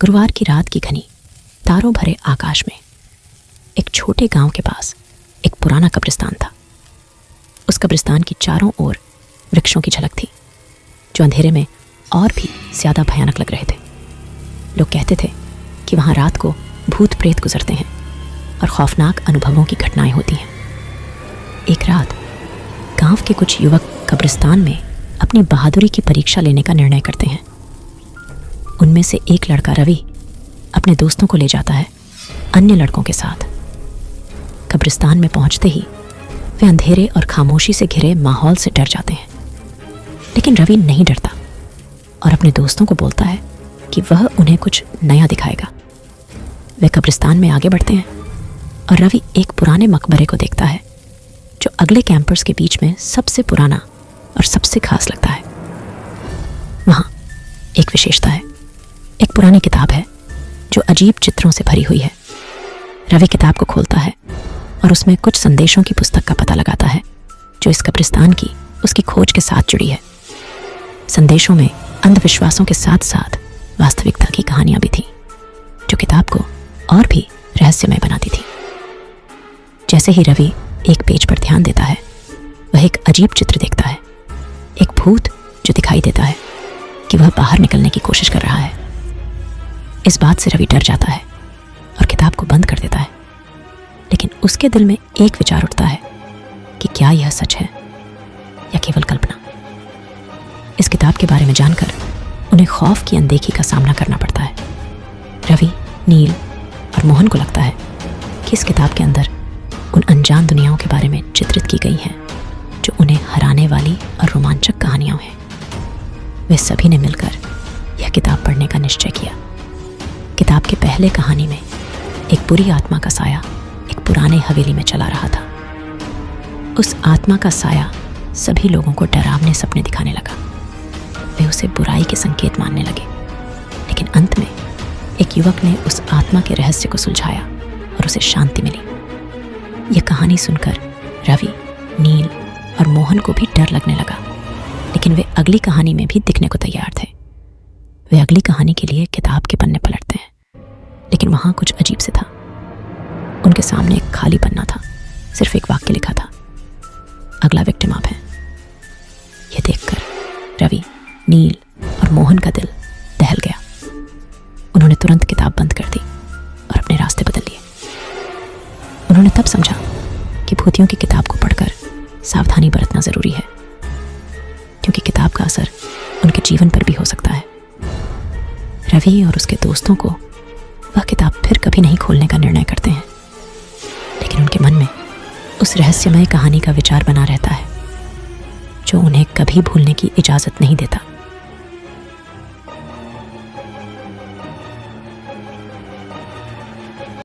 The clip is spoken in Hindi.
गुरुवार की रात की घनी तारों भरे आकाश में एक छोटे गांव के पास एक पुराना कब्रिस्तान था। उस कब्रिस्तान की चारों ओर वृक्षों की झलक थी जो अंधेरे में और भी ज्यादा भयानक लग रहे थे। लोग कहते थे कि वहां रात को भूत प्रेत गुजरते हैं और खौफनाक अनुभवों की घटनाएं होती हैं। एक रात गांव के कुछ युवक कब्रिस्तान में अपनी बहादुरी की परीक्षा लेने का निर्णय करते हैं। उनमें से एक लड़का रवि अपने दोस्तों को ले जाता है अन्य लड़कों के साथ। कब्रिस्तान में पहुंचते ही वे अंधेरे और खामोशी से घिरे माहौल से डर जाते हैं, लेकिन रवि नहीं डरता और अपने दोस्तों को बोलता है कि वह उन्हें कुछ नया दिखाएगा। वे कब्रिस्तान में आगे बढ़ते हैं और रवि एक पुराने मकबरे को देखता है जो अगले कैंपर्स के बीच में सबसे पुराना और सबसे खास लगता है। वहां एक विशेषता है, एक पुरानी किताब है जो अजीब चित्रों से भरी हुई है। रवि किताब को खोलता है और उसमें कुछ संदेशों की पुस्तक का पता लगाता है जो इस कब्रिस्तान की उसकी खोज के साथ जुड़ी है। संदेशों में अंधविश्वासों के साथ साथ वास्तविकता की कहानियां भी थीं जो किताब को और भी रहस्यमय बनाती थी। जैसे ही रवि एक पेज पर ध्यान देता है, वह एक अजीब चित्र देखता है, एक भूत जो दिखाई देता है कि वह बाहर निकलने की कोशिश कर रहा है। इस बात से रवि डर जाता है और किताब को बंद कर देता है, लेकिन उसके दिल में एक विचार उठता है कि क्या यह सच है या केवल कल्पना। इस किताब के बारे में जानकर उन्हें खौफ की अनदेखी का सामना करना पड़ता है। रवि, नील और मोहन को लगता है कि इस किताब के अंदर उन अनजान दुनियाओं के बारे में चित्रित की गई हैं जो उन्हें हराने वाली और रोमांचक कहानियां हैं। वे सभी ने मिलकर यह किताब पढ़ने का निश्चय किया। किताब के पहले कहानी में एक बुरी आत्मा का साया एक पुराने हवेली में चला रहा था। उस आत्मा का साया सभी लोगों को डरावने सपने दिखाने लगा। वे उसे बुराई के संकेत मानने लगे, लेकिन अंत में एक युवक ने उस आत्मा के रहस्य को सुलझाया और उसे शांति मिली। यह कहानी सुनकर रवि, नील और मोहन को भी डर लगने लगा, लेकिन वे अगली कहानी में भी दिखने को तैयार थे। वे अगली कहानी के लिए किताब के पन्ने पलटते हैं, लेकिन वहां कुछ अजीब से था। उनके सामने एक खाली पन्ना था, सिर्फ एक वाक्य लिखा था, अगला विक्टिम आप हैं। यह देखकर रवि, नील और मोहन का दिल दहल गया। उन्होंने तुरंत किताब बंद कर दी और अपने रास्ते बदल लिए। उन्होंने तब समझा कि भूतियों की किताब को पढ़कर सावधानी बरतना जरूरी है, क्योंकि किताब का असर उनके जीवन पर भी हो सकता है। रवि और उसके दोस्तों को वह किताब फिर कभी नहीं खोलने का निर्णय करते हैं, लेकिन उनके मन में उस रहस्यमय कहानी का विचार बना रहता है जो उन्हें कभी भूलने की इजाजत नहीं देता।